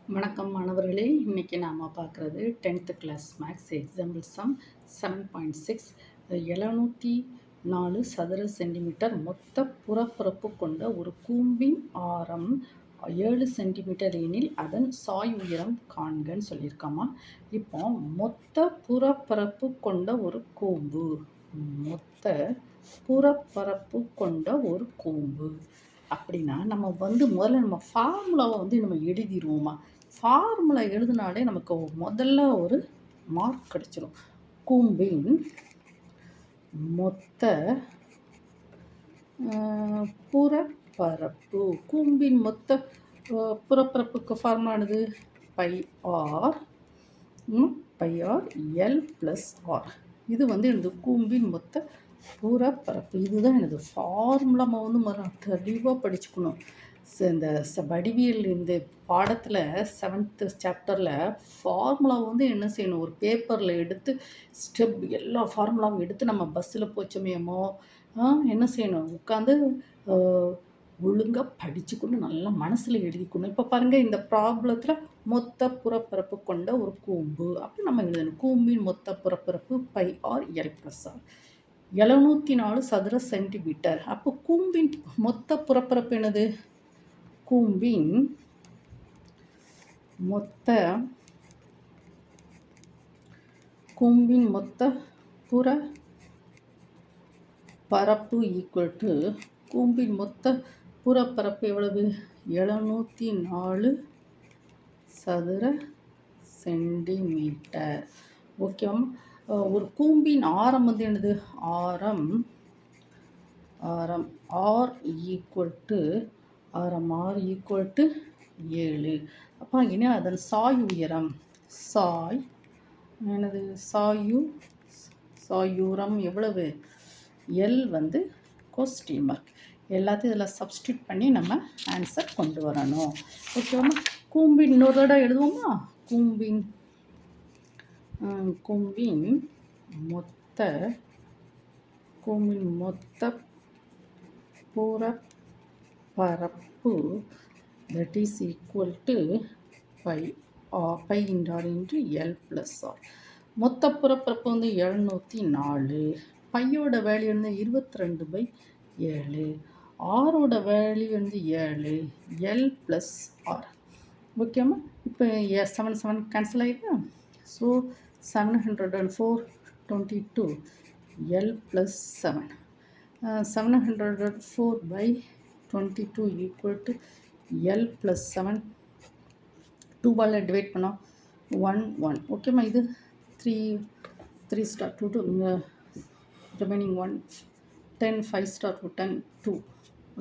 வணக்கம் மாணவர்களே, இன்றைக்கி நாம் பார்க்குறது 10th class maths example some 7.6. 704 சதுர சென்டிமீட்டர் மொத்த புறப்பரப்பு கொண்ட ஒரு கூம்பின் ஆரம் 7 சென்டிமீட்டர் எனில் அதன் சாய் உயரம் காண்கன்னு சொல்லியிருக்காமா. இப்போ மொத்த புறப்பரப்பு கொண்ட ஒரு கூம்பு, மொத்த புறப்பரப்பு கொண்ட ஒரு கூம்பு அப்படின்னா நம்ம முதல்ல நம்ம ஃபார்முலாவை நம்ம எழுதிடுவோமா. ஃபார்முலா எழுதினாலே நமக்கு முதல்ல ஒரு மார்க் கிடைச்சிடும். கூம்பின் மொத்த புறப்பரப்பு, கூம்பின் மொத்த புறப்பரப்புக்கு ஃபார்முலானது pi R L plus R. இது எனது கூம்பின் மொத்த புறப்பரப்பு. இதுதான் எனது ஃபார்முலா. நம்ம தெளிவாக படிச்சுக்கணும். இந்த வடிவியல் இந்த பாடத்தில் 7th சாப்டரில் ஃபார்முலா என்ன செய்யணும், ஒரு பேப்பரில் எடுத்து ஸ்டெப் எல்லா ஃபார்முலாவும் எடுத்து நம்ம பஸ்ஸில் போச்சோமேமோ என்ன செய்யணும், உட்காந்து ஒழுங்காக படிச்சுக்கணும், நல்லா மனசில் எழுதிக்கணும். இப்போ பாருங்கள், இந்த ப்ராப்ளத்தில் மொத்த புறப்பரப்பு கொண்ட ஒரு கூம்பு அப்படி நம்ம எழுதணும். கூம்பின் மொத்த புறப்பரப்பு pi R L plus R. 704 சதுர சென்டிமீட்டர். அப்போ கூம்பின் மொத்த புறப்பரப்பு என்னது? கூம்பின் மொத்த புறப்பரப்பு ஈக்குவல் டு கூம்பின் மொத்த புறப்பரப்பு எவ்வளவு? 704 சதுர சென்டிமீட்டர். ஓகேவா? ஒரு கூம்பின் ஆரம் என்னது? ஆரம் ஆர் ஈக்குவல் டு 7. அப்போ இனி அதன் சாய் உயரம், சாயுரம் எவ்வளவு? L question mark. எல்லாத்தையும் இதில் சப்ஸ்டியூட் பண்ணி நம்ம ஆன்சர் கொண்டு வரணும். ஓகேவா? கூம்பின் இன்னொரு தடவை எழுதுவோமா? கூம்பின் மொத்த புறப்பரப்பு that is equal to pi into L plus R. மொத்த புறப்பரப்பு 704. பையோட வேல்யூ 22/7. ஆரோட வேல்யூ 7. L plus R. ஓகேம்மா? இப்போ 7 கேன்சல் ஆகிடுதா? So 704 22 L plus 7. 704/22 equal to L plus 7. 2 divide பண்ணோம் 1. ஓகேம்மா? இது 3 ஸ்டார் 2 ரிமைனிங் 1 10 5 ஸ்டார் 10 2.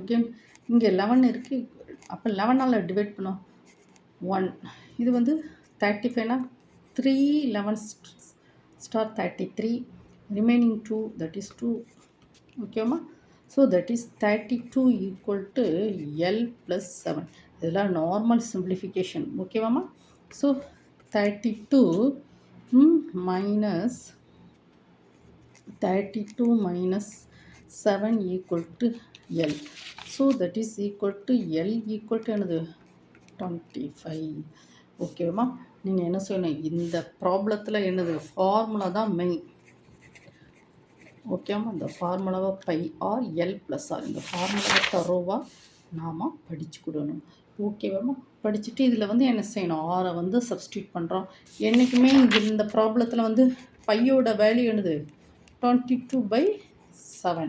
ஓகே, இங்கே 11 இருக்குது. அப்போ 11ஆல் டிவைட் பண்ணோம் 1. இது 35னா 3 11 ஸ்டார் 33. Remaining 2 that is 2. ஓகேம்மா? So that is 32 equal to L plus 7. இதெல்லாம் நார்மல் சிம்பிளிஃபிகேஷன். ஓகேவாம்மா? So 32 minus 7 equal to L. So that is equal to L equal to என்னது? 25. ஓகேவாம்மா? நீங்கள் என்ன செய்யணும், இந்த ப்ராப்ளத்தில் என்னது ஃபார்முலா தான் மெயின். ஓகேம்மா? இந்த ஃபார்முலாவை pi R L plus R, இந்த ஃபார்முலாவை தரோவாக நாம் படிச்சுக்கிடணும். ஓகேவாம்மா? படிச்சுட்டு இதில் என்ன செய்யணும், ஆரை சப்ஸ்டியூட் பண்ணுறோம். என்றைக்குமே இந்த ப்ராப்ளத்தில் பையோட வேல்யூ என்னது? 22/7.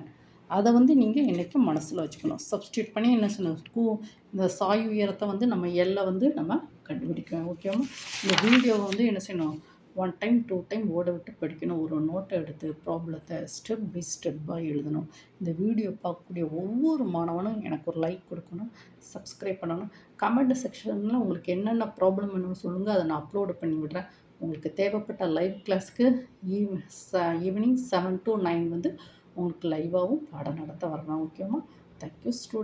அதை நீங்கள் என்றைக்கும் மனசில் வச்சுக்கணும். சப்ஸ்டியூட் பண்ணி என்ன செய்யணும், இந்த சாய் உயரத்தை நம்ம எல்லை நம்ம கண்டுபிடிக்கணும். ஓகேவாம்மா? இந்த வீடியோவை என்ன செய்யணும், 1 டைம் 2 டைம் ஓட விட்டு படிக்கணும். ஒரு நோட்டை எடுத்து ப்ராப்ளத்தை ஸ்டெப் பை ஸ்டெப்பாக எழுதணும். இந்த வீடியோ பார்க்கக்கூடிய ஒவ்வொரு மாணவனும் எனக்கு ஒரு லைக் கொடுக்கணும், சப்ஸ்கிரைப் பண்ணணும். கமெண்ட் செக்ஷனில் உங்களுக்கு என்னென்ன ப்ராப்ளம் வேணும்னு சொல்லுங்கள், அதை நான் அப்லோடு பண்ணி விடுறேன். உங்களுக்கு தேவைப்பட்ட லைவ் கிளாஸ்க்கு ஈவினிங் 7 to 9 உங்களுக்கு லைவாகவும் பாடம் நடத்த வரணும். ஓகேவா? Thank you student.